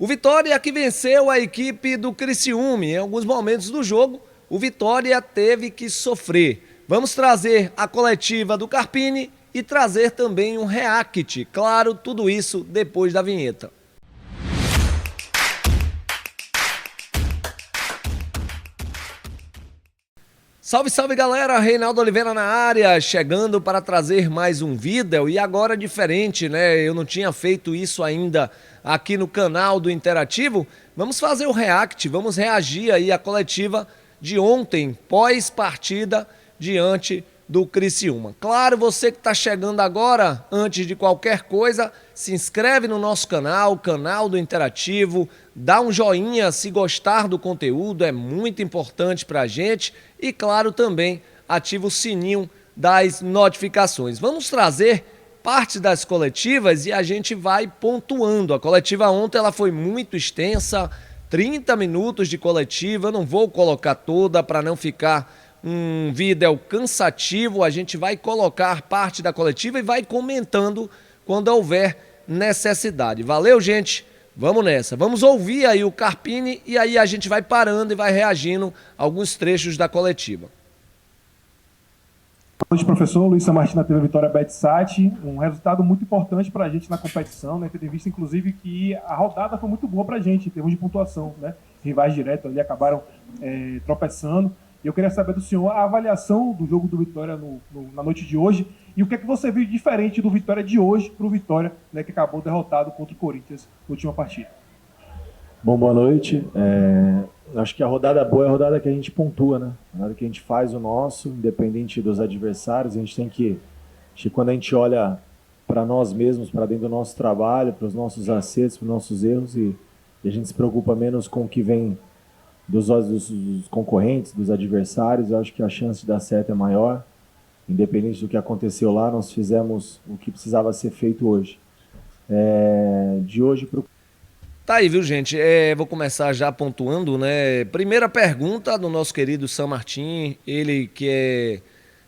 O Vitória que venceu a equipe do Criciúma. Em alguns momentos do jogo, o Vitória teve que sofrer. Vamos trazer a coletiva do Carpini e trazer também um react. Claro, tudo isso depois da vinheta. Salve, salve galera, Reinaldo Oliveira na área, chegando para trazer mais um vídeo e agora diferente, né? Eu não tinha feito isso ainda aqui no canal do Interativo. Vamos fazer o react, vamos reagir aí à coletiva de ontem, pós-partida diante do Criciúma. Claro, você que está chegando agora, antes de qualquer coisa, se inscreve no nosso canal, canal do Interativo, dá um joinha se gostar do conteúdo, é muito importante para a gente e, claro, também ativa o sininho das notificações. Vamos trazer parte das coletivas e a gente vai pontuando. A coletiva ontem ela foi muito extensa, 30 minutos de coletiva, eu não vou colocar toda para não ficar um vídeo cansativo, a gente vai colocar parte da coletiva e vai comentando quando houver necessidade. Valeu, gente? Vamos nessa. Vamos ouvir aí o Carpini e aí a gente vai parando e vai reagindo a alguns trechos da coletiva. Boa noite, professor. Luiz Martins na TV Vitória BetSat. Um resultado muito importante para a gente na competição, né? Tendo visto, inclusive, que a rodada foi muito boa para a gente em termos de pontuação, né? Rivais diretos ali acabaram tropeçando. E eu queria saber do senhor a avaliação do jogo do Vitória na noite de hoje e o que é que você viu diferente do Vitória de hoje para o Vitória, né, que acabou derrotado contra o Corinthians na última partida. Bom, boa noite. Acho que a rodada boa é a rodada que a gente pontua, né? A rodada que a gente faz o nosso, independente dos adversários. A gente tem que quando a gente olha para nós mesmos, para dentro do nosso trabalho, para os nossos acertos, para os nossos erros, e a gente se preocupa menos com o que vem dos concorrentes, dos adversários. Eu acho que a chance de dar certo é maior. Independente do que aconteceu lá, nós fizemos o que precisava ser feito hoje. De hoje para o... Tá aí, viu, gente? Vou começar já pontuando, né? Primeira pergunta do nosso querido Sam Martin, ele que é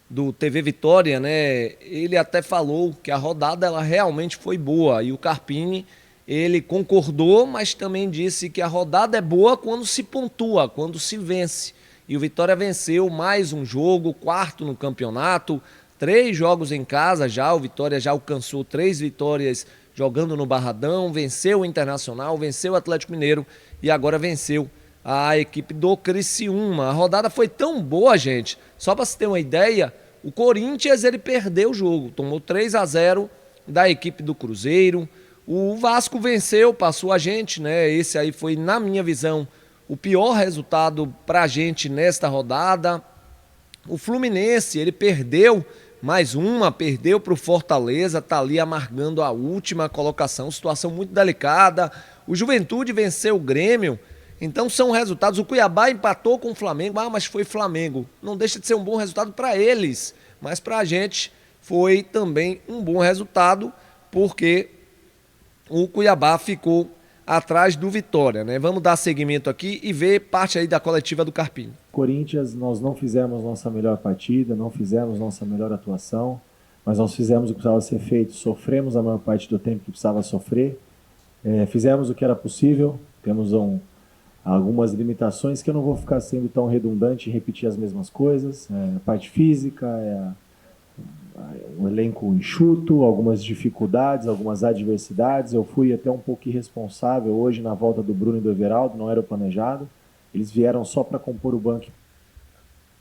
do TV Vitória, né? Ele até falou que a rodada ela realmente foi boa e o Carpini ele concordou, mas também disse que a rodada é boa quando se pontua, quando se vence. E o Vitória venceu mais um jogo, quarto no campeonato, 3 jogos em casa já. O Vitória já alcançou 3 vitórias jogando no Barradão, venceu o Internacional, venceu o Atlético Mineiro e agora venceu a equipe do Criciúma. A rodada foi tão boa, gente, só para você ter uma ideia, o Corinthians ele perdeu o jogo, tomou 3-0 da equipe do Cruzeiro. O Vasco venceu, passou a gente, né? Esse aí foi, na minha visão, o pior resultado pra gente nesta rodada. O Fluminense, ele perdeu mais uma, perdeu pro Fortaleza, tá ali amargando a última colocação, situação muito delicada. O Juventude venceu o Grêmio, então são resultados. O Cuiabá empatou com o Flamengo, mas foi Flamengo. Não deixa de ser um bom resultado para eles, mas pra gente foi também um bom resultado, porque o Cuiabá ficou atrás do Vitória, né? Vamos dar seguimento aqui e ver parte aí da coletiva do Carpini. Corinthians, nós não fizemos nossa melhor partida, não fizemos nossa melhor atuação, mas nós fizemos o que precisava ser feito, sofremos a maior parte do tempo que precisava sofrer, fizemos o que era possível, temos algumas limitações que eu não vou ficar sendo tão redundante e repetir as mesmas coisas, a parte física, um elenco enxuto, algumas dificuldades, algumas adversidades. Eu fui até um pouco irresponsável hoje na volta do Bruno e do Everaldo, não era o planejado. Eles vieram só para compor o banco.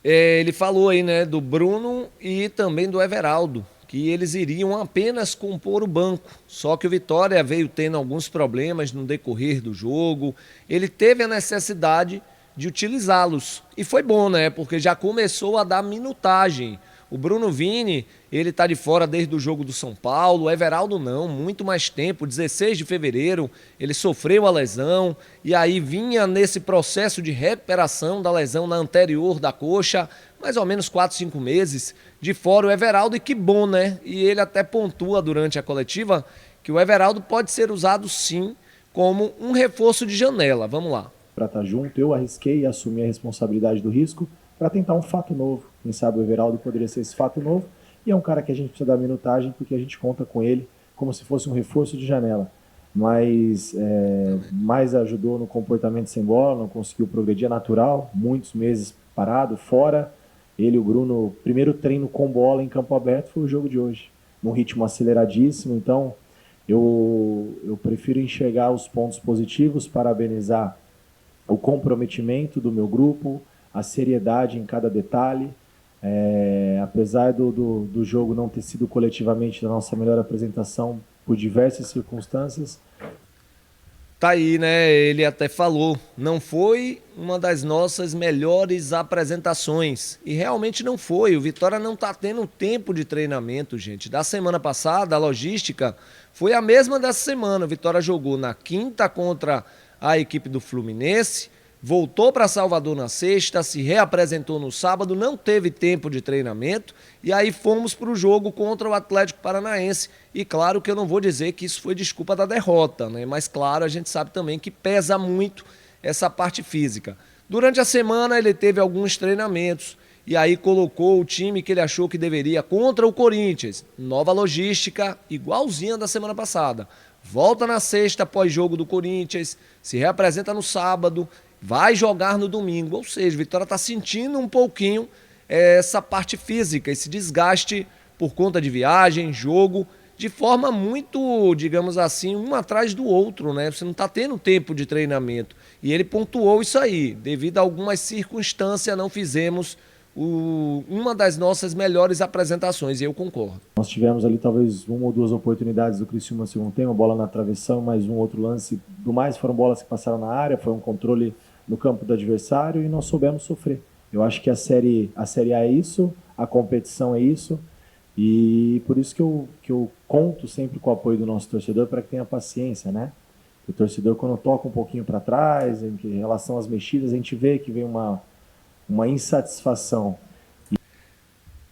Ele falou aí, né, do Bruno e também do Everaldo, que eles iriam apenas compor o banco. Só que o Vitória veio tendo alguns problemas no decorrer do jogo. Ele teve a necessidade de utilizá-los. E foi bom, né, porque já começou a dar minutagem. O Bruno Vini, ele tá de fora desde o jogo do São Paulo, o Everaldo não, muito mais tempo, 16 de fevereiro, ele sofreu a lesão e aí vinha nesse processo de recuperação da lesão na anterior da coxa, mais ou menos 4, 5 meses de fora o Everaldo, e que bom, né? E ele até pontua durante a coletiva que o Everaldo pode ser usado sim como um reforço de janela. Vamos lá. Para estar junto, eu arrisquei e assumi a responsabilidade do risco para tentar um fato novo. Quem sabe o Everaldo poderia ser esse fato novo, e é um cara que a gente precisa dar minutagem porque a gente conta com ele como se fosse um reforço de janela. mas mais ajudou no comportamento sem bola, não conseguiu progredir, é natural, muitos meses parado, fora. Ele e o Bruno, primeiro treino com bola em campo aberto foi o jogo de hoje, num ritmo aceleradíssimo. Então eu prefiro enxergar os pontos positivos, parabenizar o comprometimento do meu grupo, a seriedade em cada detalhe. Apesar do jogo não ter sido coletivamente a nossa melhor apresentação por diversas circunstâncias. Tá aí, né? Ele até falou, não foi uma das nossas melhores apresentações. E realmente não foi. O Vitória não tá tendo tempo de treinamento, gente. Da semana passada, a logística foi a mesma dessa semana. O Vitória jogou na quinta contra a equipe do Fluminense, voltou para Salvador na sexta, se reapresentou no sábado, não teve tempo de treinamento e aí fomos para o jogo contra o Atlético Paranaense. E claro que eu não vou dizer que isso foi desculpa da derrota, né? Mas claro, a gente sabe também que pesa muito essa parte física. Durante a semana ele teve alguns treinamentos e aí colocou o time que ele achou que deveria contra o Corinthians. Nova logística, igualzinha da semana passada. Volta na sexta pós-jogo do Corinthians, se reapresenta no sábado, vai jogar no domingo. Ou seja, o Vitória está sentindo um pouquinho essa parte física, esse desgaste por conta de viagem, jogo, de forma muito, digamos assim, um atrás do outro, né? Você não está tendo tempo de treinamento. E ele pontuou isso aí. Devido a algumas circunstâncias, não fizemos uma das nossas melhores apresentações, e eu concordo. Nós tivemos ali talvez uma ou duas oportunidades do Criciúma no segundo tempo, bola na travessão, mais um outro lance. Do mais foram bolas que passaram na área, foi um controle no campo do adversário e nós soubemos sofrer. Eu acho que a Série A é isso, a competição é isso, e por isso que eu conto sempre com o apoio do nosso torcedor para que tenha paciência, né? O torcedor, quando toca um pouquinho para trás, em relação às mexidas, a gente vê que vem uma insatisfação.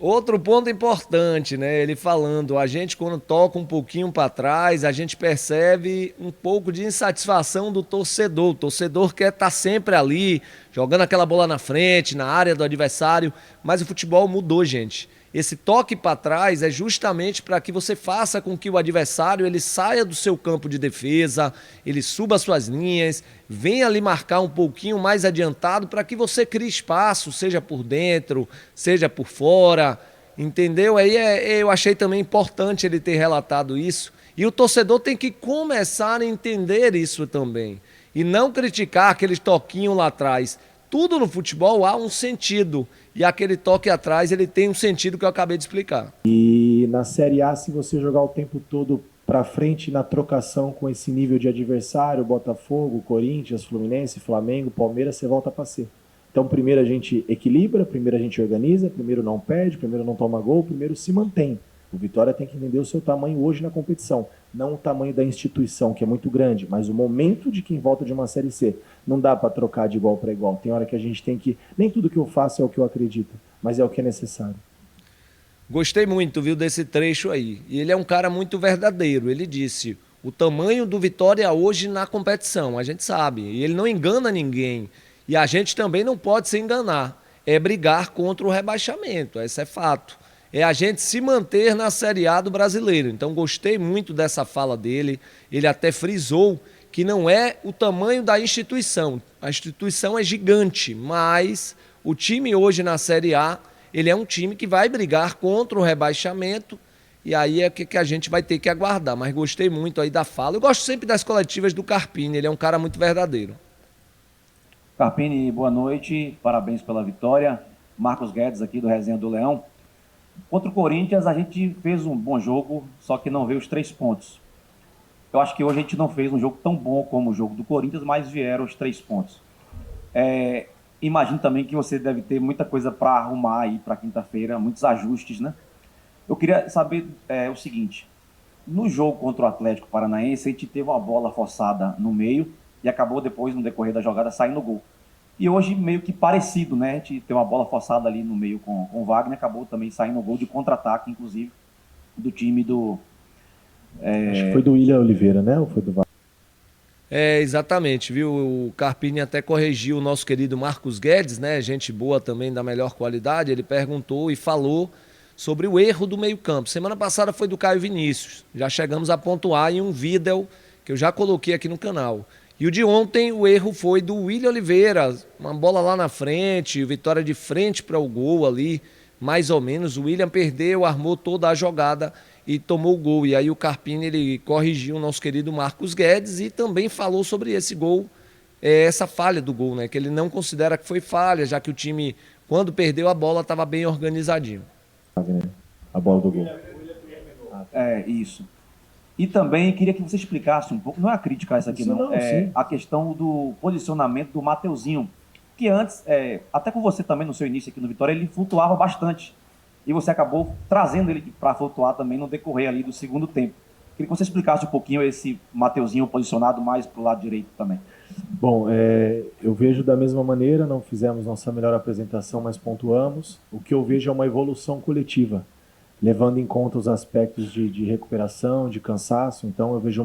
Outro ponto importante, né? Ele falando, a gente quando toca um pouquinho para trás, a gente percebe um pouco de insatisfação do torcedor. O torcedor quer estar sempre ali, jogando aquela bola na frente, na área do adversário, mas o futebol mudou, gente. Esse toque para trás é justamente para que você faça com que o adversário ele saia do seu campo de defesa, ele suba as suas linhas, venha ali marcar um pouquinho mais adiantado para que você crie espaço, seja por dentro, seja por fora, entendeu? Aí eu achei também importante ele ter relatado isso. E o torcedor tem que começar a entender isso também. E não criticar aquele toquinho lá atrás. Tudo no futebol há um sentido. E aquele toque atrás, ele tem um sentido que eu acabei de explicar. E na Série A, se você jogar o tempo todo para frente na trocação com esse nível de adversário, Botafogo, Corinthians, Fluminense, Flamengo, Palmeiras, você volta para ser. Então, primeiro a gente equilibra, primeiro a gente organiza, primeiro não perde, primeiro não toma gol, primeiro se mantém. O Vitória tem que entender o seu tamanho hoje na competição, não o tamanho da instituição, que é muito grande, mas o momento de quem volta de uma Série C. Não dá para trocar de igual para igual. Tem hora que a gente tem que... Nem tudo que eu faço é o que eu acredito, mas é o que é necessário. Gostei muito, viu, desse trecho aí. E ele é um cara muito verdadeiro. Ele disse o tamanho do Vitória hoje na competição, a gente sabe. E ele não engana ninguém. E a gente também não pode se enganar. É brigar contra o rebaixamento, esse é fato. É a gente se manter na Série A do brasileiro. Então gostei muito dessa fala dele. Ele até frisou que não é o tamanho da instituição. A instituição é gigante, mas o time hoje na Série A, ele é um time que vai brigar contra o rebaixamento e aí é que a gente vai ter que aguardar. Mas gostei muito aí da fala. Eu gosto sempre das coletivas do Carpini, ele é um cara muito verdadeiro. Carpini, boa noite, parabéns pela vitória. Marcos Guedes aqui do Resenha do Leão. Contra o Corinthians, a gente fez um bom jogo, só que não veio os 3 pontos. Eu acho que hoje a gente não fez um jogo tão bom como o jogo do Corinthians, mas vieram os 3 pontos. Imagino também que você deve ter muita coisa para arrumar aí para quinta-feira, muitos ajustes, né? Eu queria saber o seguinte, no jogo contra o Atlético Paranaense, a gente teve uma bola forçada no meio e acabou depois, no decorrer da jogada, saindo o gol. E hoje meio que parecido, né? A gente tem uma bola forçada ali no meio com o Wagner, acabou também saindo o gol de contra-ataque, inclusive, do time do... Acho que foi do William Oliveira, né? Ou foi do Wagner? Exatamente, viu? O Carpini até corrigiu o nosso querido Marcos Guedes, né? Gente boa também, da melhor qualidade. Ele perguntou e falou sobre o erro do meio-campo. Semana passada foi do Caio Vinícius. Já chegamos a pontuar em um vídeo que eu já coloquei aqui no canal. E o de ontem, o erro foi do William Oliveira, uma bola lá na frente, Vitória de frente para o gol ali, mais ou menos. O William perdeu, armou toda a jogada e tomou o gol. E aí o Carpini, ele corrigiu o nosso querido Marcos Guedes e também falou sobre esse gol, essa falha do gol, né? Que ele não considera que foi falha, já que o time, quando perdeu a bola, estava bem organizadinho. A bola do gol. Isso. E também queria que você explicasse um pouco, não é a crítica essa aqui, não, a questão do posicionamento do Mateuzinho, que antes, até com você também no seu início aqui no Vitória, ele flutuava bastante. E você acabou trazendo ele para flutuar também no decorrer ali do segundo tempo. Queria que você explicasse um pouquinho esse Mateuzinho posicionado mais para o lado direito também. Bom, eu vejo da mesma maneira, não fizemos nossa melhor apresentação, mas pontuamos. O que eu vejo é uma evolução coletiva, levando em conta os aspectos de recuperação, de cansaço. Então eu vejo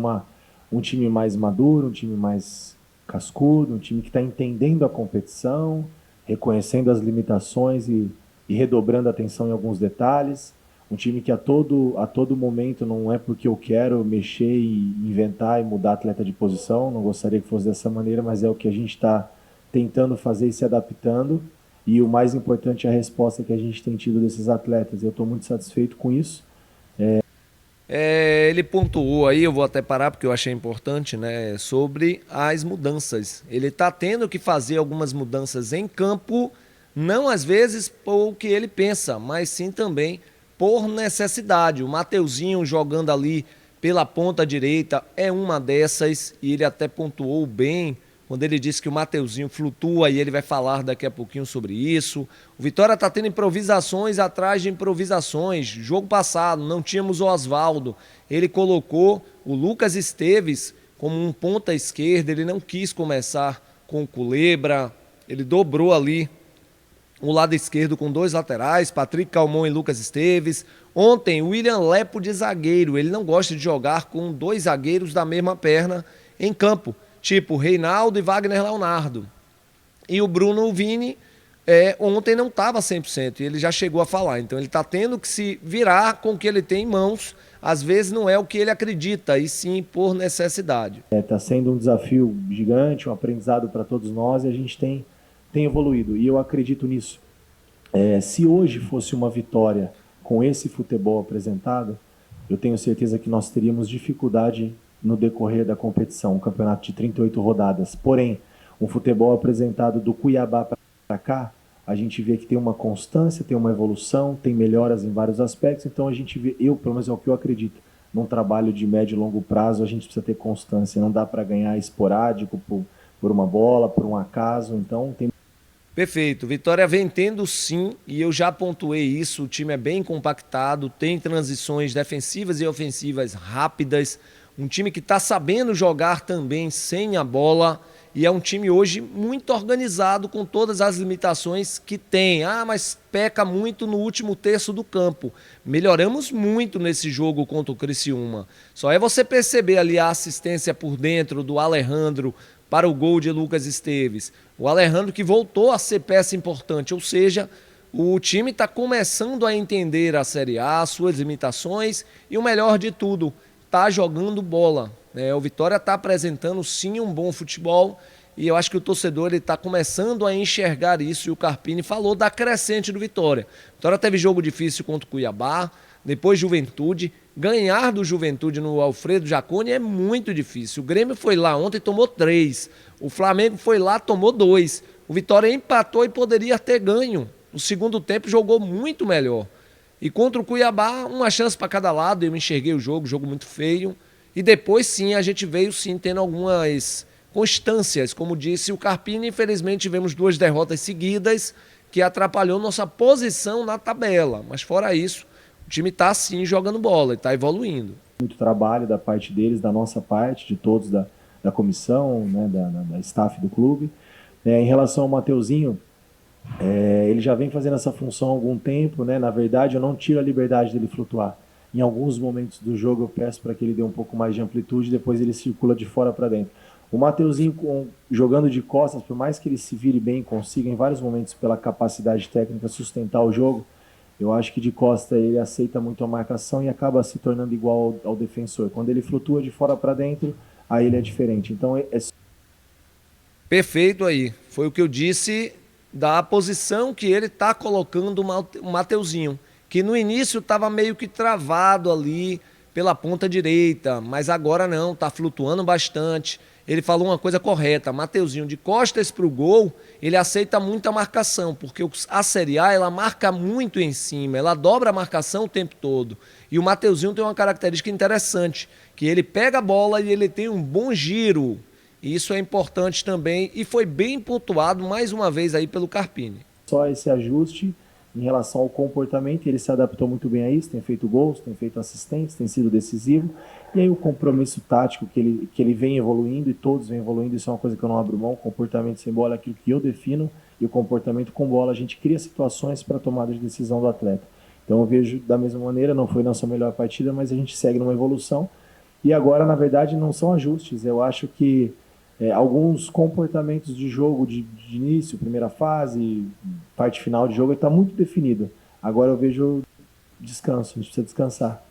um time mais maduro, um time mais cascudo, um time que está entendendo a competição, reconhecendo as limitações e redobrando a atenção em alguns detalhes. Um time que a todo momento, não é porque eu quero mexer e inventar e mudar atleta de posição, não gostaria que fosse dessa maneira, mas é o que a gente está tentando fazer e se adaptando. E o mais importante é a resposta que a gente tem tido desses atletas. Eu estou muito satisfeito com isso. Ele pontuou aí, eu vou até parar porque eu achei importante, né, sobre as mudanças. Ele está tendo que fazer algumas mudanças em campo, não às vezes por o que ele pensa, mas sim também por necessidade. O Mateuzinho jogando ali pela ponta direita é uma dessas, e ele até pontuou bem quando ele disse que o Mateuzinho flutua, e ele vai falar daqui a pouquinho sobre isso. O Vitória está tendo improvisações atrás de improvisações. Jogo passado não tínhamos o Oswaldo, ele colocou o Lucas Esteves como um ponta esquerda, ele não quis começar com o Culebra, ele dobrou ali o lado esquerdo com dois laterais, Patrick Calmon e Lucas Esteves. Ontem, o William Lepo de zagueiro, ele não gosta de jogar com dois zagueiros da mesma perna em campo, tipo Reinaldo e Wagner Leonardo. E o Bruno Vini, ontem não estava 100%, e ele já chegou a falar. Então ele está tendo que se virar com o que ele tem em mãos. Às vezes não é o que ele acredita, e sim por necessidade. Está sendo um desafio gigante, um aprendizado para todos nós, e a gente tem evoluído, e eu acredito nisso. Se hoje fosse uma vitória com esse futebol apresentado, eu tenho certeza que nós teríamos dificuldade no decorrer da competição, um campeonato de 38 rodadas. Porém, um futebol apresentado do Cuiabá para cá, a gente vê que tem uma constância, tem uma evolução, tem melhoras em vários aspectos. Então a gente vê, pelo menos é o que eu acredito, num trabalho de médio e longo prazo a gente precisa ter constância, não dá para ganhar esporádico por uma bola, por um acaso. Então tem... Perfeito, Vitória vem tendo sim, e eu já pontuei isso, o time é bem compactado, tem transições defensivas e ofensivas rápidas, um time que está sabendo jogar também sem a bola, e é um time hoje muito organizado com todas as limitações que tem. Mas peca muito no último terço do campo. Melhoramos muito nesse jogo contra o Criciúma. Só é você perceber ali a assistência por dentro do Alejandro para o gol de Lucas Esteves. O Alejandro que voltou a ser peça importante, ou seja, o time está começando a entender a Série A, suas limitações e o melhor de tudo, está jogando bola. O Vitória está apresentando sim um bom futebol e eu acho que o torcedor está começando a enxergar isso, e o Carpini falou da crescente do Vitória. Vitória teve jogo difícil contra o Cuiabá, depois Juventude. Ganhar do Juventude no Alfredo Jaconi é muito difícil. O Grêmio foi lá ontem e tomou 3. O Flamengo foi lá, tomou 2. O Vitória empatou e poderia ter ganho. No segundo tempo jogou muito melhor. E contra o Cuiabá, uma chance para cada lado. Eu enxerguei o jogo muito feio. E depois sim, a gente veio sim tendo algumas constâncias. Como disse o Carpini, infelizmente tivemos 2 derrotas seguidas que atrapalhou nossa posição na tabela. Mas fora isso, o time está sim jogando bola e está evoluindo. Muito trabalho da parte deles, da nossa parte, de todos da comissão, né, da staff do clube. Em relação ao Mateuzinho, ele já vem fazendo essa função há algum tempo, né? Na verdade, eu não tiro a liberdade dele flutuar. Em alguns momentos do jogo eu peço para que ele dê um pouco mais de amplitude, depois ele circula de fora para dentro. O Mateuzinho jogando de costas, por mais que ele se vire bem, consiga em vários momentos pela capacidade técnica sustentar o jogo, eu acho que de costa ele aceita muito a marcação e acaba se tornando igual ao defensor. Quando ele flutua de fora para dentro, aí ele é diferente. Então Perfeito aí. Foi o que eu disse da posição que ele está colocando o Mateuzinho, que no início estava meio que travado ali pela ponta direita, mas agora não, está flutuando bastante. Ele falou uma coisa correta, Mateuzinho de costas para o gol, ele aceita muita marcação, porque a Série A ela marca muito em cima, ela dobra a marcação o tempo todo. E o Mateuzinho tem uma característica interessante, que ele pega a bola e ele tem um bom giro. Isso é importante também e foi bem pontuado mais uma vez aí pelo Carpini. só esse ajuste em relação ao comportamento, ele se adaptou muito bem a isso, tem feito gols, tem feito assistências, tem sido decisivo, e aí o compromisso tático que ele vem evoluindo, e todos vêm evoluindo, isso é uma coisa que eu não abro mão, o comportamento sem bola é aquilo que eu defino, e o comportamento com bola, a gente cria situações para tomada de decisão do atleta. Então eu vejo da mesma maneira, não foi nossa melhor partida, mas a gente segue numa evolução, e agora, na verdade, não são ajustes, eu acho que alguns comportamentos de jogo de início, primeira fase, parte final de jogo, está muito definido. Agora eu vejo descanso, a gente precisa descansar.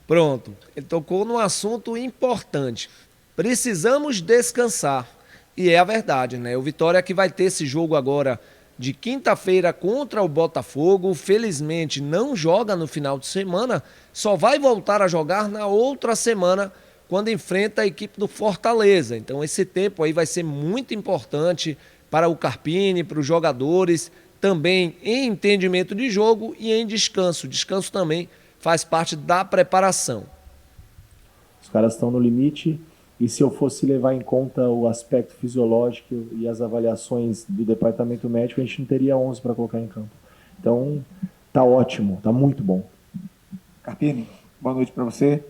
Pronto, ele tocou num assunto importante. Precisamos descansar. E é a verdade, né? O Vitória que vai ter esse jogo agora de quinta-feira contra o Botafogo. Felizmente não joga no final de semana, só vai voltar a jogar na outra semana quando enfrenta a equipe do Fortaleza. Então esse tempo aí vai ser muito importante para o Carpini, para os jogadores, também em entendimento de jogo e em descanso. Descanso também faz parte da preparação. Os caras estão no limite e se eu fosse levar em conta o aspecto fisiológico e as avaliações do departamento médico, a gente não teria 11 para colocar em campo. Então tá ótimo, tá muito bom. Carpini, boa noite para você.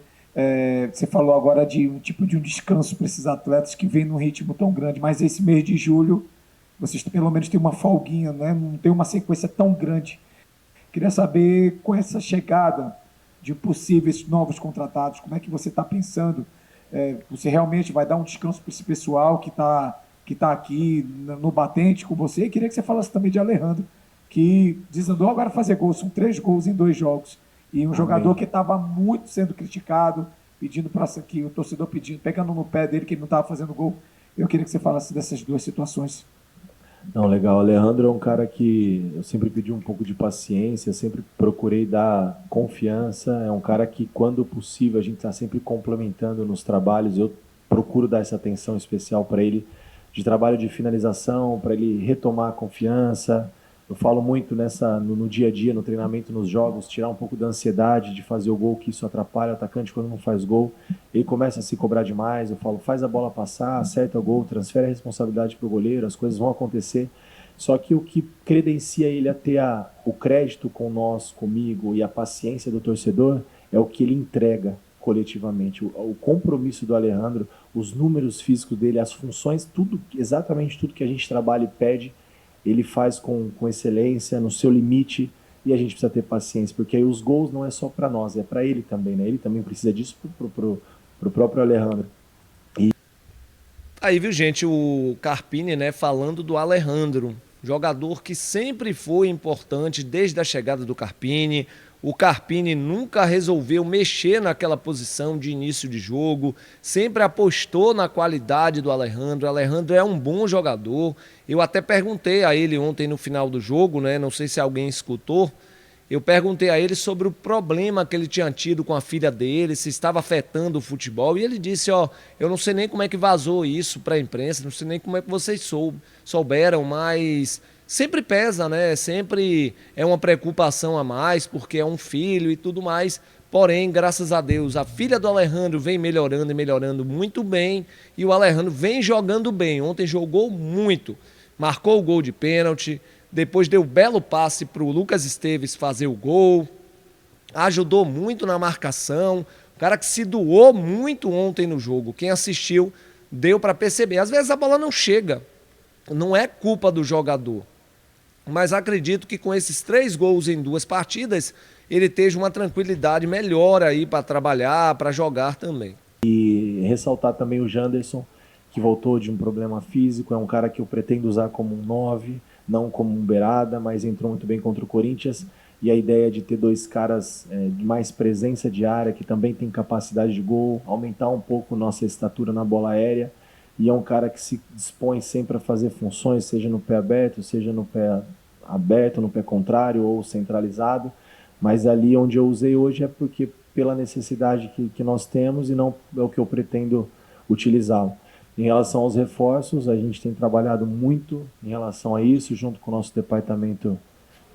Você falou agora de um tipo de um descanso para esses atletas que vêm num ritmo tão grande, mas esse mês de julho, vocês pelo menos têm uma folguinha, né? Não tem uma sequência tão grande. Queria saber, com essa chegada de possíveis novos contratados, como é que você está pensando? Você realmente vai dar um descanso para esse pessoal que tá aqui no batente com você? E queria que você falasse também de Alejandro, que desandou agora a fazer gols, são 3 gols em 2 jogos. E um jogador que estava muito sendo criticado, pedindo para que o torcedor pedindo, pegando no pé dele que ele não estava fazendo gol. Eu queria que você falasse dessas 2 situações. Não, legal. O Alejandro é um cara que eu sempre pedi um pouco de paciência, sempre procurei dar confiança. É um cara que, quando possível, a gente está sempre complementando nos trabalhos. Eu procuro dar essa atenção especial para ele, de trabalho de finalização, para ele retomar a confiança. Eu falo muito no dia a dia, no treinamento, nos jogos, tirar um pouco da ansiedade de fazer o gol, que isso atrapalha o atacante quando não faz gol. Ele começa a se cobrar demais, eu falo, faz a bola passar, acerta o gol, transfere a responsabilidade para o goleiro, as coisas vão acontecer. Só que o que credencia ele a ter o crédito com nós, comigo, e a paciência do torcedor, é o que ele entrega coletivamente. O compromisso do Alejandro, os números físicos dele, as funções, tudo, exatamente tudo que a gente trabalha e pede, ele faz com excelência, no seu limite, e a gente precisa ter paciência, porque aí os gols não é só para nós, é para ele também, né? Ele também precisa disso pro próprio Alejandro. Aí, viu, gente, o Carpini, né, falando do Alejandro, jogador que sempre foi importante desde a chegada do Carpini. O Carpini nunca resolveu mexer naquela posição de início de jogo, sempre apostou na qualidade do Alejandro. O Alejandro é um bom jogador. Eu até perguntei a ele ontem no final do jogo, né? Não sei se alguém escutou. Eu perguntei a ele sobre o problema que ele tinha tido com a filha dele, se estava afetando o futebol, e ele disse, eu não sei nem como é que vazou isso para a imprensa, não sei nem como é que vocês souberam, mas sempre pesa, né? Sempre é uma preocupação a mais, porque é um filho e tudo mais. Porém, graças a Deus, a filha do Alejandro vem melhorando e melhorando muito bem, e o Alejandro vem jogando bem. Ontem jogou muito, marcou o gol de pênalti, depois deu belo passe para o Lucas Esteves fazer o gol, ajudou muito na marcação, o cara que se doou muito ontem no jogo. Quem assistiu deu para perceber. Às vezes a bola não chega, não é culpa do jogador, mas acredito que com esses 3 gols em 2 partidas, ele esteja uma tranquilidade melhor aí para trabalhar, para jogar também. E ressaltar também o Janderson, que voltou de um problema físico, é um cara que eu pretendo usar como um 9, não como um beirada, mas entrou muito bem contra o Corinthians. e a ideia de ter dois caras de mais presença de área, que também tem capacidade de gol, aumentar um pouco nossa estatura na bola aérea, e é um cara que se dispõe sempre a fazer funções, seja no pé aberto, seja no pé aberto, no pé contrário ou centralizado, mas ali onde eu usei hoje é porque pela necessidade que nós temos e não é o que eu pretendo utilizá-lo. Em relação aos reforços, a gente tem trabalhado muito em relação a isso, junto com o nosso departamento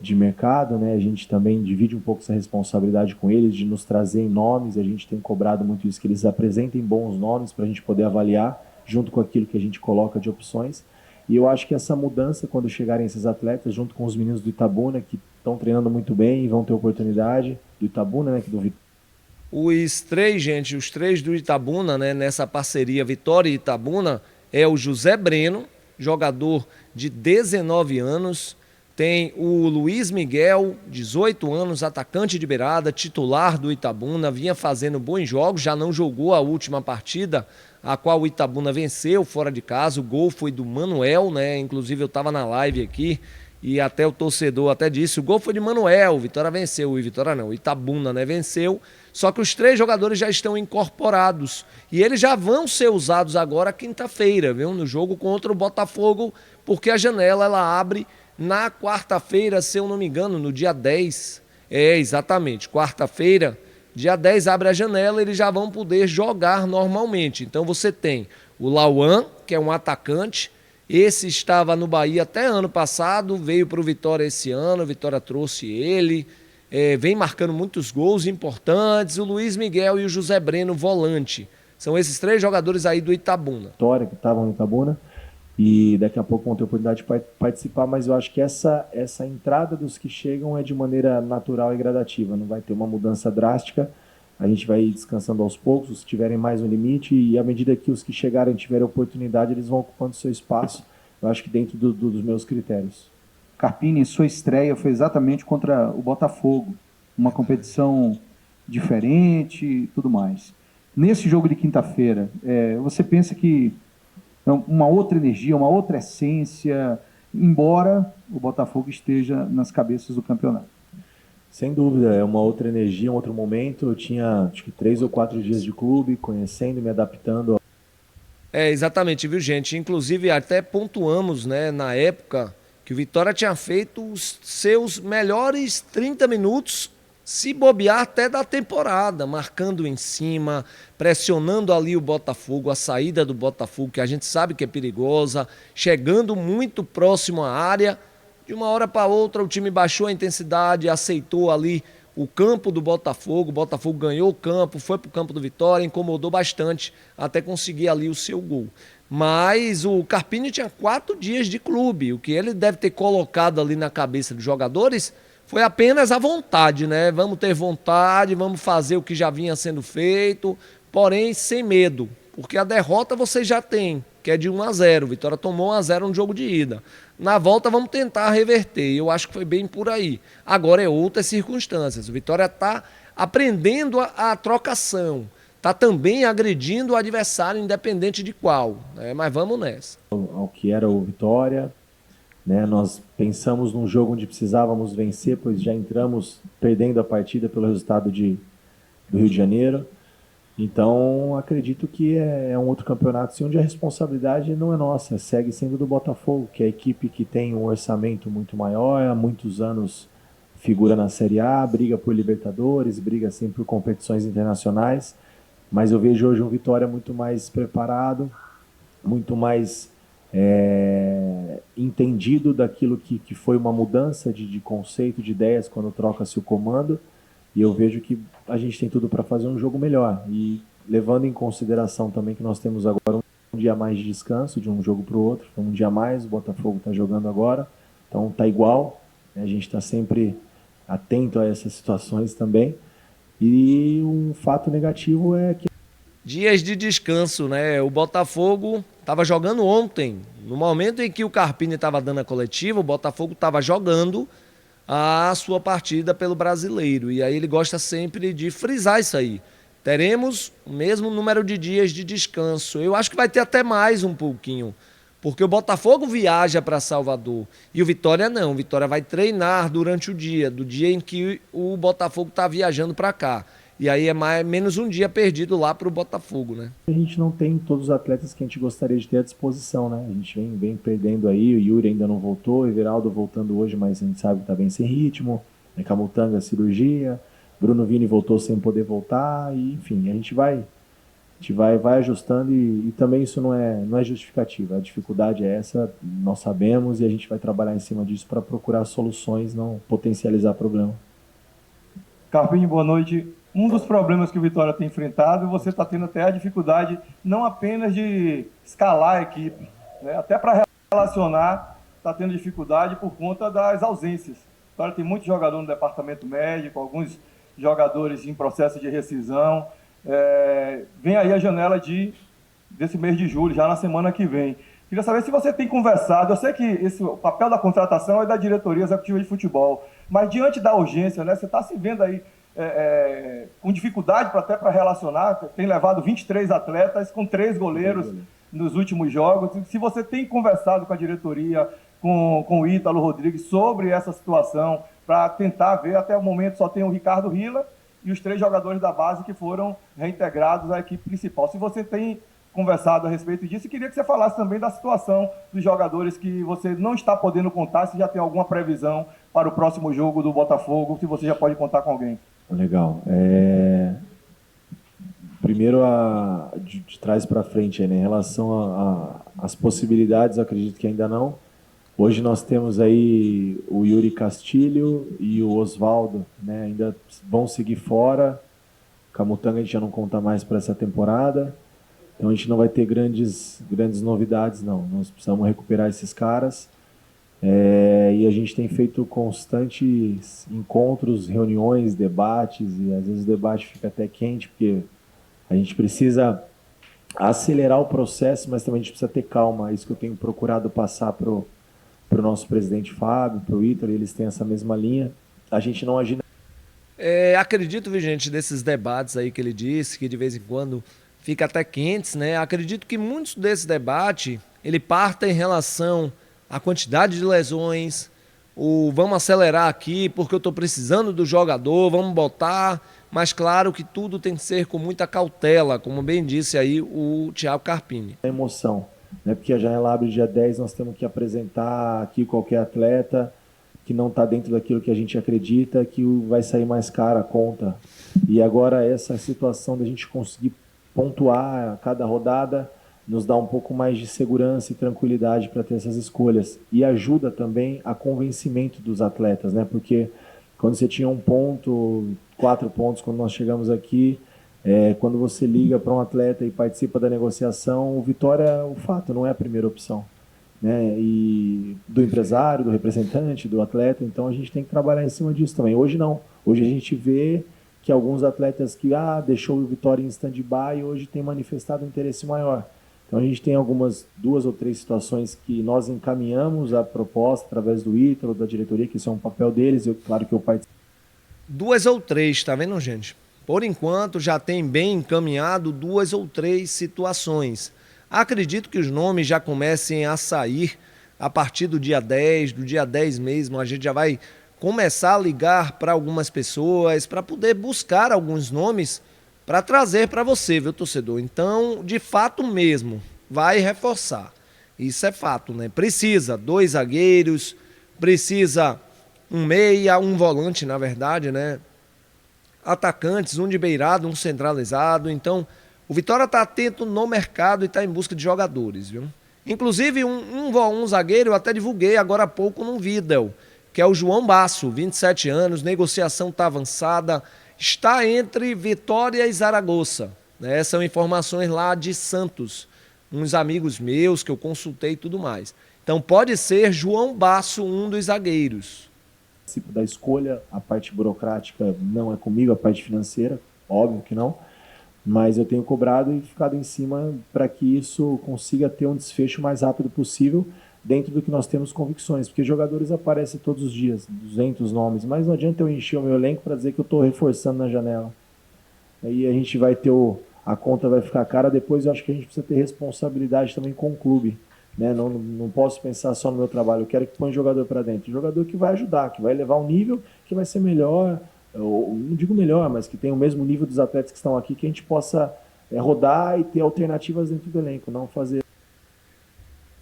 de mercado, né? A gente também divide um pouco essa responsabilidade com eles, de nos trazer nomes, a gente tem cobrado muito isso, que eles apresentem bons nomes para a gente poder avaliar, junto com aquilo que a gente coloca de opções. E eu acho que essa mudança, quando chegarem esses atletas, junto com os meninos do Itabuna, que estão treinando muito bem e vão ter oportunidade, do Itabuna, né, que do Vitória. Os três do Itabuna, né, nessa parceria Vitória e Itabuna, é o José Breno, jogador de 19 anos, tem o Luiz Miguel, 18 anos, atacante de beirada, titular do Itabuna, vinha fazendo bons jogos, já não jogou a última partida, a qual o Itabuna venceu fora de casa, o gol foi do Manuel, né, inclusive eu estava na live aqui, e até o torcedor até disse, o gol foi de Manuel, o Vitória venceu, o Itabuna, né, venceu, só que os três jogadores já estão incorporados, e eles já vão ser usados agora quinta-feira, viu, no jogo contra o Botafogo, porque a janela ela abre na quarta-feira, se eu não me engano, no dia 10, exatamente, quarta-feira, dia 10 abre a janela, eles já vão poder jogar normalmente, então você tem o Lauan, que é um atacante, esse estava no Bahia até ano passado, veio para o Vitória esse ano, o Vitória trouxe ele, vem marcando muitos gols importantes, o Luiz Miguel e o José Breno, volante. São esses três jogadores aí do Itabuna. Vitória, que estavam no Itabuna, e daqui a pouco vão ter oportunidade de participar, mas eu acho que essa entrada dos que chegam é de maneira natural e gradativa, não vai ter uma mudança drástica, a gente vai ir descansando aos poucos, os que tiverem mais um limite, e à medida que os que chegarem tiverem oportunidade, eles vão ocupando seu espaço, eu acho que dentro dos meus critérios. Carpini, sua estreia foi exatamente contra o Botafogo, uma competição diferente e tudo mais. Nesse jogo de quinta-feira, você pensa que é uma outra energia, uma outra essência, embora o Botafogo esteja nas cabeças do campeonato? Sem dúvida, é uma outra energia, um outro momento. Eu tinha, acho que 3 ou 4 dias de clube, conhecendo, me adaptando. Exatamente, viu, gente? Inclusive, até pontuamos, né, na época, que o Vitória tinha feito os seus melhores 30 minutos, se bobear até da temporada, marcando em cima, pressionando ali o Botafogo, a saída do Botafogo, que a gente sabe que é perigosa, chegando muito próximo à área. De uma hora para outra o time baixou a intensidade, aceitou ali o campo do Botafogo, o Botafogo ganhou o campo, foi para o campo do Vitória, incomodou bastante até conseguir ali o seu gol. Mas o Carpini tinha 4 dias de clube, o que ele deve ter colocado ali na cabeça dos jogadores foi apenas a vontade, né? Vamos ter vontade, vamos fazer o que já vinha sendo feito, porém sem medo, porque a derrota você já tem, que é de 1-0, o Vitória tomou 1-0 no jogo de ida. Na volta vamos tentar reverter, eu acho que foi bem por aí. Agora é outras circunstâncias, o Vitória está aprendendo a trocação, está também agredindo o adversário independente de qual, né? Mas vamos nessa. Ao que era o Vitória, né? Nós pensamos num jogo onde precisávamos vencer, pois já entramos perdendo a partida pelo resultado do Rio de Janeiro. Então, acredito que é um outro campeonato sim, onde a responsabilidade não é nossa, segue sendo do Botafogo, que é a equipe que tem um orçamento muito maior, há muitos anos figura na Série A, briga por Libertadores, briga sempre por competições internacionais, mas eu vejo hoje um Vitória muito mais preparado, muito mais entendido daquilo que foi uma mudança de conceito, de ideias quando troca-se o comando. E eu vejo que a gente tem tudo para fazer um jogo melhor. E levando em consideração também que nós temos agora um dia a mais de descanso de um jogo para o outro. Um dia a mais, o Botafogo está jogando agora. Então está igual. A gente está sempre atento a essas situações também. E um fato negativo é que... Dias de descanso, né? O Botafogo estava jogando ontem. No momento em que o Carpini estava dando a coletiva, o Botafogo estava jogando a sua partida pelo Brasileiro. E aí ele gosta sempre de frisar isso aí. Teremos o mesmo número de dias de descanso. Eu acho que vai ter até mais um pouquinho, Porque o Botafogo viaja para Salvador e o Vitória não. O Vitória vai treinar durante o dia, do dia em que o Botafogo está viajando para cá. E aí é menos um dia perdido lá para o Botafogo, né? A gente não tem todos os atletas que a gente gostaria de ter à disposição, né? A gente vem perdendo aí, o Yuri ainda não voltou, o Everaldo voltando hoje, mas a gente sabe que tá bem sem ritmo, Camutanga cirurgia, Bruno Vini voltou sem poder voltar, e enfim, a gente vai ajustando e também isso não é justificativa. A dificuldade é essa, nós sabemos, e a gente vai trabalhar em cima disso para procurar soluções, não potencializar problema. Carpini, boa noite. Um dos problemas que o Vitória tem enfrentado, você está tendo até a dificuldade não apenas de escalar a equipe, né? Até para relacionar, está tendo dificuldade por conta das ausências. O Vitória tem muito jogador no departamento médico, alguns jogadores em processo de rescisão. Vem aí a janela desse mês de julho, já na semana que vem. Queria saber se você tem conversado, eu sei que o papel da contratação é da diretoria executiva de futebol, mas diante da urgência, né, você está se vendo aí com dificuldade até para relacionar, tem levado 23 atletas com 3 goleiros nos últimos jogos. Se você tem conversado com a diretoria, com o Ítalo Rodrigues sobre essa situação, para tentar ver, até o momento só tem o Ricardo Rila e os 3 jogadores da base que foram reintegrados à equipe principal. Se você tem conversado a respeito disso, e queria que você falasse também da situação dos jogadores que você não está podendo contar, se já tem alguma previsão para o próximo jogo do Botafogo, se você já pode contar com alguém. Legal. Primeiro, de trás para frente, né, em relação às possibilidades, acredito que ainda não. Hoje nós temos aí o Yuri Castilho e o Osvaldo, né, ainda vão seguir fora. Camutanga a gente já não conta mais para essa temporada. Então a gente não vai ter grandes novidades, não. Nós precisamos recuperar esses caras. E a gente tem feito constantes encontros, reuniões, debates, e às vezes o debate fica até quente, porque a gente precisa acelerar o processo, mas também a gente precisa ter calma. É isso que eu tenho procurado passar para o nosso presidente Fábio, para o Ítalo, eles têm essa mesma linha. A gente não agir. Acredito, viu, gente, desses debates aí que ele disse, que de vez em quando fica até quentes, né? Acredito que muitos desses debates, ele parta em relação à quantidade de lesões, vamos acelerar aqui porque eu estou precisando do jogador, vamos botar, mas claro que tudo tem que ser com muita cautela, como bem disse aí o Thiago Carpini. A emoção, né? Porque a janela abre dia 10, nós temos que apresentar aqui qualquer atleta que não está dentro daquilo que a gente acredita, que vai sair mais cara a conta. E agora essa situação da gente conseguir pontuar a cada rodada nos dá um pouco mais de segurança e tranquilidade para ter essas escolhas. E ajuda também a convencimento dos atletas, né? Porque quando você tinha 1 ponto, 4 pontos, quando nós chegamos aqui, quando você liga para um atleta e participa da negociação, o Vitória, o fato, não é a primeira opção, né? E do empresário, do representante, do atleta, então a gente tem que trabalhar em cima disso também. Hoje não. Hoje a gente vê que alguns atletas que deixou o Vitória em stand-by hoje tem manifestado um interesse maior. Então a gente tem 2 ou 3 situações que nós encaminhamos a proposta através do Ítalo, da diretoria, que isso é um papel deles, claro que eu participo. 2 ou 3, tá vendo, gente? Por enquanto já tem bem encaminhado 2 ou 3 situações. Acredito que os nomes já comecem a sair a partir do dia 10, do dia 10 mesmo, a gente já vai começar a ligar para algumas pessoas, para poder buscar alguns nomes para trazer para você, viu, torcedor? Então, de fato mesmo, vai reforçar. Isso é fato, né? Precisa 2 zagueiros, precisa um meia, um volante, na verdade, né? Atacantes, um de beirado, um centralizado. Então, o Vitória está atento no mercado e está em busca de jogadores, viu? Inclusive, um zagueiro eu até divulguei agora há pouco num vídeo, que é o João Basso, 27 anos, negociação está avançada, está entre Vitória e Zaragoza, né? São informações lá de Santos, uns amigos meus que eu consultei e tudo mais. Então pode ser João Basso, um dos zagueiros. Da escolha, a parte burocrática não é comigo, a parte financeira, óbvio que não, mas eu tenho cobrado e ficado em cima para que isso consiga ter um desfecho o mais rápido possível, dentro do que nós temos convicções, porque jogadores aparecem todos os dias, 200 nomes, mas não adianta eu encher o meu elenco para dizer que eu estou reforçando na janela. Aí a gente vai ter a conta vai ficar cara, depois eu acho que a gente precisa ter responsabilidade também com o clube, né? Não posso pensar só no meu trabalho, eu quero que põe jogador para dentro. Jogador que vai ajudar, que vai levar um nível que vai ser melhor, ou, não digo melhor, mas que tem o mesmo nível dos atletas que estão aqui, que a gente possa rodar e ter alternativas dentro do elenco, não fazer...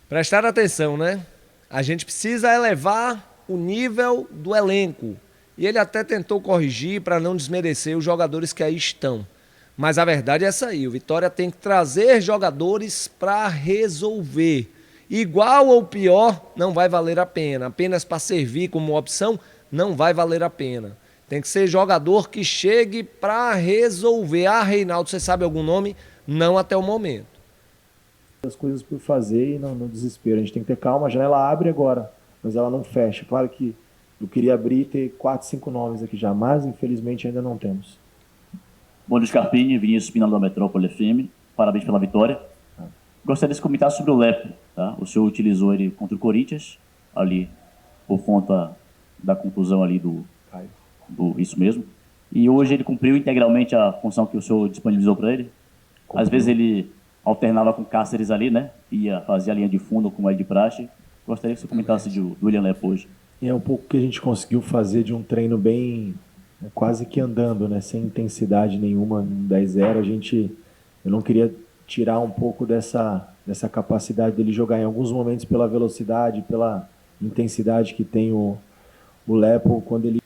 Prestar atenção, né? A gente precisa elevar o nível do elenco. E ele até tentou corrigir para não desmerecer os jogadores que aí estão. Mas a verdade é essa aí, o Vitória tem que trazer jogadores para resolver. Igual ou pior, não vai valer a pena. Apenas para servir como opção, não vai valer a pena. Tem que ser jogador que chegue para resolver. Ah, Reinaldo, você sabe algum nome? Não até o momento. As coisas por fazer e não no desespero. A gente tem que ter calma, a janela abre agora, mas ela não fecha. Claro que eu queria abrir e ter 4, 5 nomes aqui já, mas infelizmente ainda não temos. Bom dia, Scarpini, Vinícius Pinal da Metrópole FM. Parabéns pela vitória. Gostaria de comentar sobre o Lepo. Tá? O senhor utilizou ele contra o Corinthians, ali por conta da contusão ali do isso mesmo. E hoje ele cumpriu integralmente a função que o senhor disponibilizou para ele. Cumpriu. Às vezes ele alternava com Cáceres ali, né? Ia fazer a linha de fundo como é de praxe. Gostaria que você comentasse do William Lepo hoje. É um pouco que a gente conseguiu fazer de um treino bem... quase que andando, né? Sem intensidade nenhuma, no 10-0. Eu não queria tirar um pouco dessa capacidade dele jogar em alguns momentos pela velocidade, pela intensidade que tem o Lepo quando ele...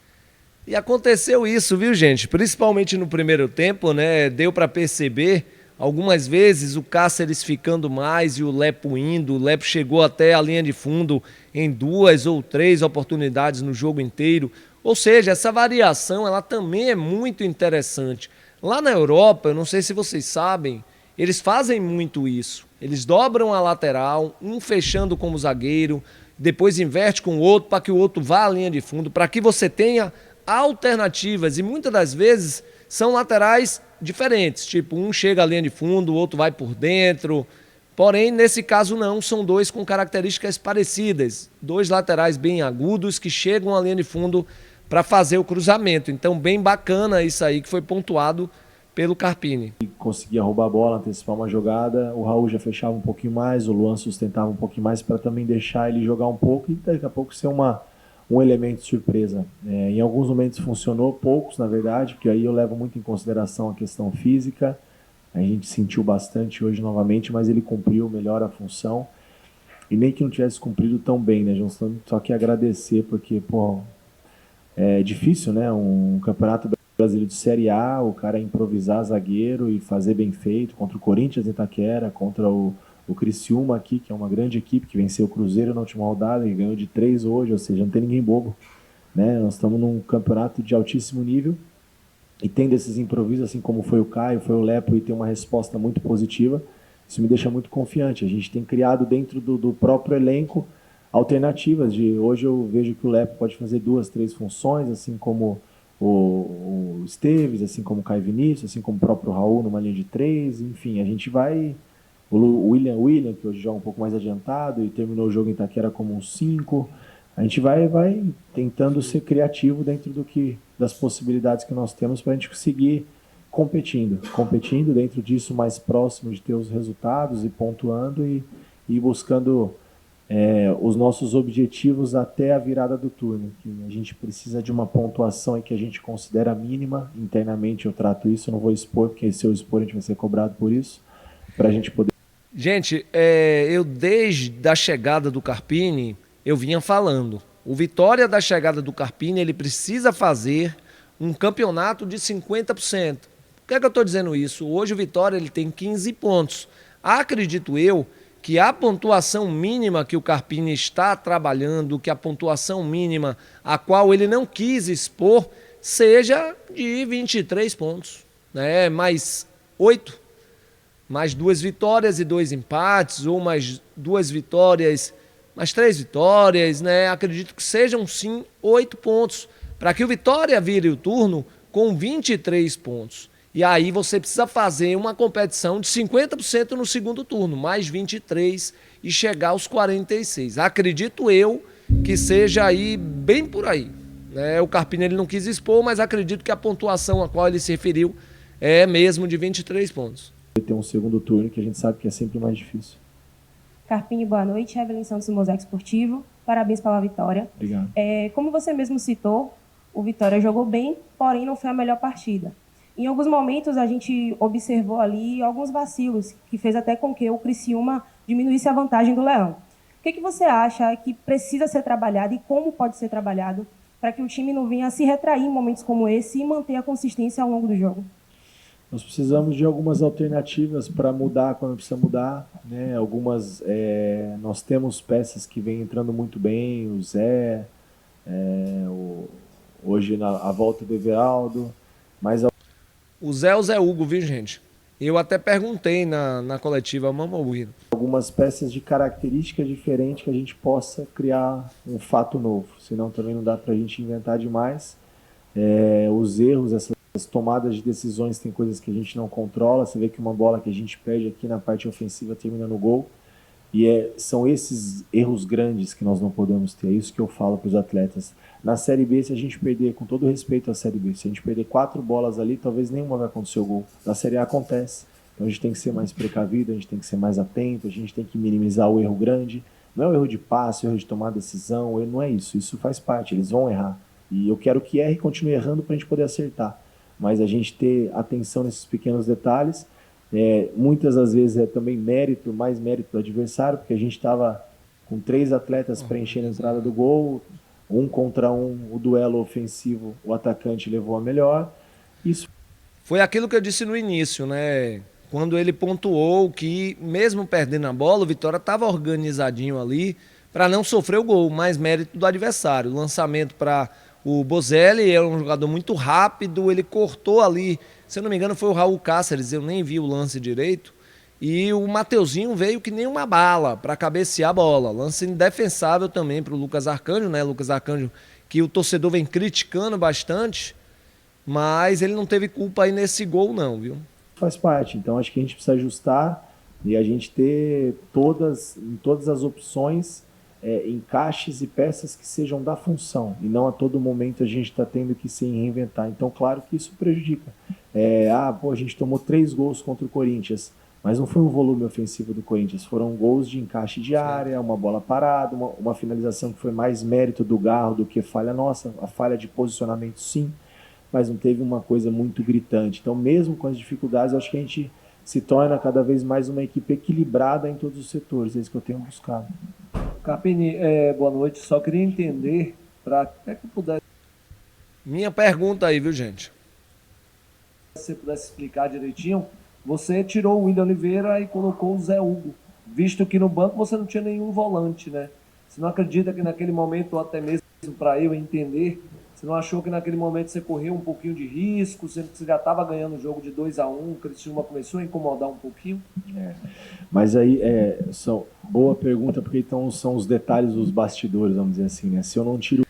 E aconteceu isso, viu, gente? Principalmente no primeiro tempo, né? Deu para perceber algumas vezes o Cáceres ficando mais e o Lepo indo. O Lepo chegou até a linha de fundo em 2 ou 3 oportunidades no jogo inteiro. Ou seja, essa variação ela também é muito interessante. Lá na Europa, eu não sei se vocês sabem, eles fazem muito isso. Eles dobram a lateral, um fechando como zagueiro, depois inverte com o outro para que o outro vá à linha de fundo, para que você tenha alternativas. E muitas das vezes são laterais diferentes, tipo um chega à linha de fundo, o outro vai por dentro. Porém, nesse caso não, são dois com características parecidas. 2 laterais bem agudos que chegam à linha de fundo para fazer o cruzamento. Então, bem bacana isso aí que foi pontuado pelo Carpini. Conseguia roubar a bola, antecipar uma jogada, o Raul já fechava um pouquinho mais, o Luan sustentava um pouquinho mais para também deixar ele jogar um pouco e daqui a pouco ser um elemento de surpresa. Em alguns momentos funcionou, poucos na verdade, porque aí eu levo muito em consideração a questão física. A gente sentiu bastante hoje novamente, mas ele cumpriu melhor a função. E nem que não tivesse cumprido tão bem, né, João? Só que agradecer, porque, pô, é difícil, né? Um campeonato brasileiro de Série A, o cara improvisar zagueiro e fazer bem feito contra o Corinthians em Itaquera, contra o Criciúma aqui, que é uma grande equipe, que venceu o Cruzeiro na última rodada e ganhou de 3 hoje, ou seja, não tem ninguém bobo, né? Nós estamos num campeonato de altíssimo nível e tendo esses improvisos, assim como foi o Caio, foi o Lepo, e tem uma resposta muito positiva, isso me deixa muito confiante. A gente tem criado dentro do próprio elenco alternativas. Hoje eu vejo que o Lepo pode fazer 2, 3 funções, assim como o Esteves, assim como o Caio Vinícius, assim como o próprio Raul numa linha de 3, enfim, a gente vai... O William, que hoje joga um pouco mais adiantado e terminou o jogo em Itaquera como um 5. A gente vai tentando ser criativo dentro das possibilidades que nós temos para a gente conseguir competindo dentro disso, mais próximo de ter os resultados e pontuando e buscando os nossos objetivos até a virada do turno. Que a gente precisa de uma pontuação que a gente considera mínima. Internamente eu trato isso, eu não vou expor, porque se eu expor a gente vai ser cobrado por isso, para a gente poder... Gente, eu desde a chegada do Carpini, eu vinha falando. O Vitória da chegada do Carpini, ele precisa fazer um campeonato de 50%. Por que é que eu estou dizendo isso? Hoje o Vitória ele tem 15 pontos. Acredito eu que a pontuação mínima que o Carpini está trabalhando, que a pontuação mínima a qual ele não quis expor, seja de 23 pontos, né? Mais 8. Mais 2 vitórias e 2 empates, ou mais 2 vitórias, mais 3 vitórias, né? Acredito que sejam sim 8 pontos, para que o Vitória vire o turno com 23 pontos. E aí você precisa fazer uma competição de 50% no segundo turno, mais 23 e chegar aos 46. Acredito eu que seja aí bem por aí, né? O Carpini ele não quis expor, mas acredito que a pontuação a qual ele se referiu é mesmo de 23 pontos. Ter um segundo turno que a gente sabe que é sempre mais difícil. Carpini, boa noite. Evelyn Santos do Mosaico Esportivo. Parabéns pela vitória. Obrigado. Como você mesmo citou, o Vitória jogou bem, porém não foi a melhor partida. Em alguns momentos a gente observou ali alguns vacilos, que fez até com que o Criciúma diminuísse a vantagem do Leão. O que você acha que precisa ser trabalhado e como pode ser trabalhado para que o time não venha a se retrair em momentos como esse e manter a consistência ao longo do jogo? Nós precisamos de algumas alternativas para mudar quando precisa mudar, né? Nós temos peças que vêm entrando muito bem, o Zé, hoje a volta do Everaldo, mas O Zé é o Zé Hugo, viu, gente? Eu até perguntei na coletiva, Mamouí. algumas peças de característica diferente que a gente possa criar um fato novo, senão também não dá para a gente inventar demais. Os erros, essas tomadas de decisões, tem coisas que a gente não controla. Você vê que uma bola que a gente perde aqui na parte ofensiva termina no gol. E são esses erros grandes que nós não podemos ter. É isso que eu falo para os atletas. Na Série B, se a gente perder, com todo respeito à Série B, se a gente perder 4 bolas ali, talvez nenhuma vai acontecer o gol. Na Série A acontece. Então a gente tem que ser mais precavido, a gente tem que ser mais atento, a gente tem que minimizar o erro grande. Não é o erro de passe, o erro de tomar decisão, não é isso. Isso faz parte, eles vão errar. E eu quero que erre e continue errando para a gente poder acertar. Mas a gente ter atenção nesses pequenos detalhes, muitas das vezes é também mais mérito do adversário, porque a gente estava com 3 atletas preenchendo a entrada do gol, 1 contra 1, o duelo ofensivo, o atacante levou a melhor. Isso Foi aquilo que eu disse no início, né? Quando ele pontuou que, mesmo perdendo a bola, o Vitória estava organizadinho ali para não sofrer o gol, mais mérito do adversário. O lançamento para o Bozelli é um jogador muito rápido, ele cortou ali, se eu não me engano foi o Raul Cáceres, eu nem vi o lance direito, e o Mateuzinho veio que nem uma bala para cabecear a bola. Lance indefensável também para o Lucas Arcanjo, né? Lucas Arcanjo que o torcedor vem criticando bastante, mas ele não teve culpa aí nesse gol não, viu? faz parte. Então acho que a gente precisa ajustar e a gente ter em todas as opções encaixes e peças que sejam da função, e não a todo momento a gente está tendo que se reinventar. Então, claro que isso prejudica. A gente tomou 3 gols contra o Corinthians, mas não foi um volume ofensivo do Corinthians, foram gols de encaixe de área, uma bola parada, uma finalização que foi mais mérito do Garro do que falha nossa, a falha de posicionamento sim, mas não teve uma coisa muito gritante. Então, mesmo com as dificuldades, acho que a gente se torna cada vez mais uma equipe equilibrada em todos os setores, é isso que eu tenho buscado. Carpini, boa noite. Só queria entender, para que eu pudesse. Minha pergunta aí, viu, gente? Se você pudesse explicar direitinho, você tirou o William Oliveira e colocou o Zé Hugo, visto que no banco você não tinha nenhum volante, né? Você não acredita que naquele momento, ou até mesmo para eu entender, você não achou que naquele momento você correu um pouquinho de risco, você já estava ganhando o jogo de 2-1, o Criciúma começou a incomodar um pouquinho? Mas aí, boa pergunta, porque então são os detalhes dos bastidores, vamos dizer assim, né? Se eu não tiro...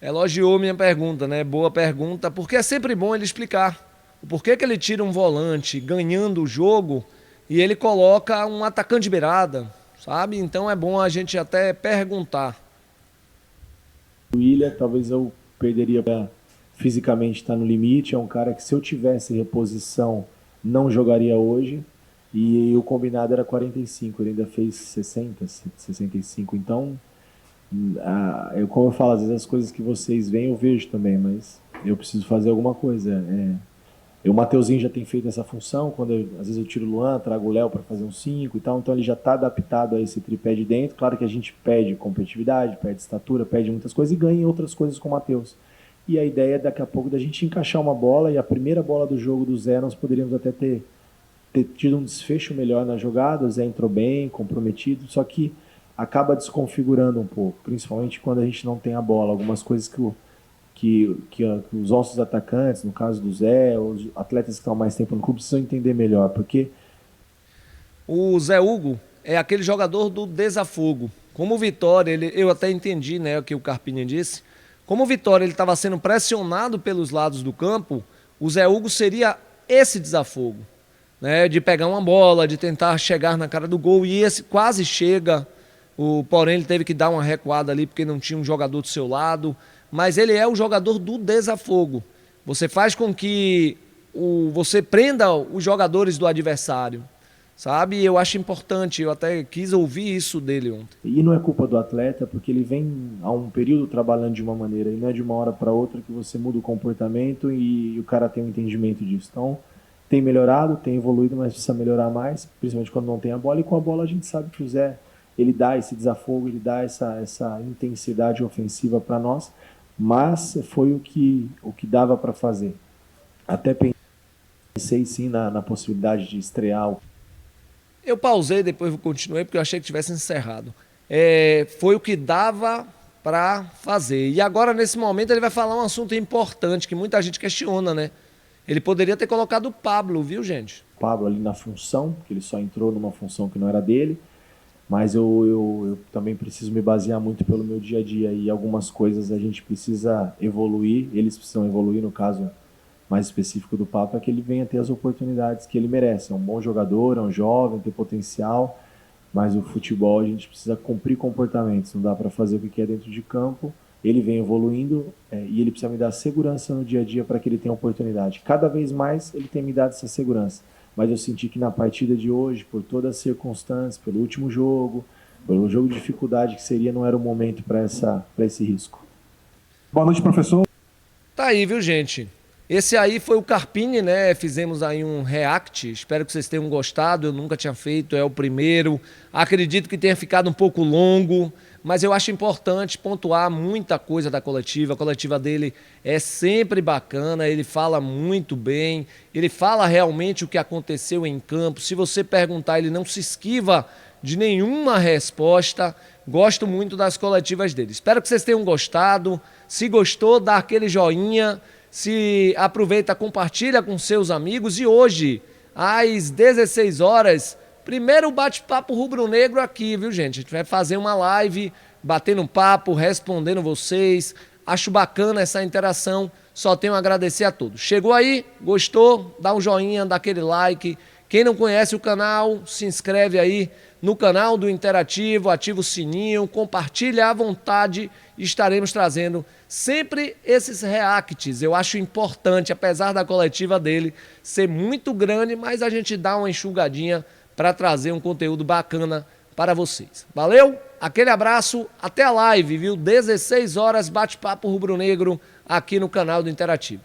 Elogiou minha pergunta, né? Boa pergunta, porque é sempre bom ele explicar o porquê que ele tira um volante ganhando o jogo e ele coloca um atacante de beirada, sabe? Então é bom a gente até perguntar. O William, talvez eu perderia fisicamente, está no limite, é um cara que se eu tivesse reposição não jogaria hoje, e o combinado era 45, ele ainda fez 60, 65, então como eu falo, às vezes as coisas que vocês veem eu vejo também, mas eu preciso fazer alguma coisa. O Mateuzinho já tem feito essa função, às vezes eu tiro o Luan, trago o Léo para fazer um 5 e tal, então ele já está adaptado a esse tripé de dentro. Claro que a gente pede competitividade, pede estatura, pede muitas coisas e ganha outras coisas com o Matheus. E a ideia é daqui a pouco da gente encaixar uma bola, e a primeira bola do jogo do Zé nós poderíamos até ter tido um desfecho melhor na jogada. O Zé entrou bem, comprometido, só que acaba desconfigurando um pouco, principalmente quando a gente não tem a bola. Algumas coisas que os nossos atacantes, no caso do Zé, os atletas que estão mais tempo no clube, precisam entender melhor, porque... O Zé Hugo é aquele jogador do desafogo. Como o Vitória, eu até entendi, né, o que o Carpini disse, como o Vitória estava sendo pressionado pelos lados do campo, o Zé Hugo seria esse desafogo, né, de pegar uma bola, de tentar chegar na cara do gol, e esse quase chega, porém ele teve que dar uma recuada ali porque não tinha um jogador do seu lado, mas ele é o jogador do desafogo. Você faz com que você prenda os jogadores do adversário, sabe? E eu acho importante, eu até quis ouvir isso dele ontem. E não é culpa do atleta, porque ele vem há um período trabalhando de uma maneira, e não é de uma hora para outra que você muda o comportamento e o cara tem um entendimento disso. Então, tem melhorado, tem evoluído, mas precisa melhorar mais, principalmente quando não tem a bola. E com a bola a gente sabe que o Zé, ele dá esse desafogo, ele dá essa intensidade ofensiva para nós, mas foi o que dava para fazer. Até pensei sim na possibilidade de estrear. Eu pausei, depois continuei, porque eu achei que tivesse encerrado. Foi o que dava para fazer. E agora, nesse momento, ele vai falar um assunto importante, que muita gente questiona, né? Ele poderia ter colocado o Pablo, viu, gente? O Pablo ali na função, que ele só entrou numa função que não era dele, mas eu também preciso me basear muito pelo meu dia a dia, e algumas coisas a gente precisa evoluir, eles precisam evoluir, no caso mais específico do Pablo, é que ele venha ter as oportunidades que ele merece. É um bom jogador, é um jovem, tem potencial, mas o futebol a gente precisa cumprir comportamentos, não dá para fazer o que quer dentro de campo. Ele vem evoluindo e ele precisa me dar segurança no dia a dia para que ele tenha oportunidade. Cada vez mais ele tem me dado essa segurança, mas eu senti que na partida de hoje, por todas as circunstâncias, pelo último jogo, pelo jogo de dificuldade que seria, não era o momento para esse risco. Boa noite, professor. Tá aí, viu, gente? Esse aí foi o Carpini, né? Fizemos aí um react, espero que vocês tenham gostado, eu nunca tinha feito, é o primeiro. Acredito que tenha ficado um pouco longo, mas eu acho importante pontuar muita coisa da coletiva. A coletiva dele é sempre bacana, ele fala muito bem, ele fala realmente o que aconteceu em campo. Se você perguntar, ele não se esquiva de nenhuma resposta. Gosto muito das coletivas dele. Espero que vocês tenham gostado. Se gostou, dá aquele joinha. Se aproveita, compartilha com seus amigos. E hoje, às 16 horas, primeiro bate-papo rubro-negro aqui, viu, gente? A gente vai fazer uma live, batendo um papo, respondendo vocês. Acho bacana essa interação. Só tenho a agradecer a todos. Chegou aí? Gostou? Dá um joinha, dá aquele like. Quem não conhece o canal, se inscreve aí no canal do Interativo, ativa o sininho, compartilha à vontade. Estaremos trazendo sempre esses reacts. Eu acho importante, apesar da coletiva dele ser muito grande, mas a gente dá uma enxugadinha para trazer um conteúdo bacana para vocês. Valeu? Aquele abraço, até a live, viu? 16 horas, bate-papo rubro-negro aqui no canal do Interativo.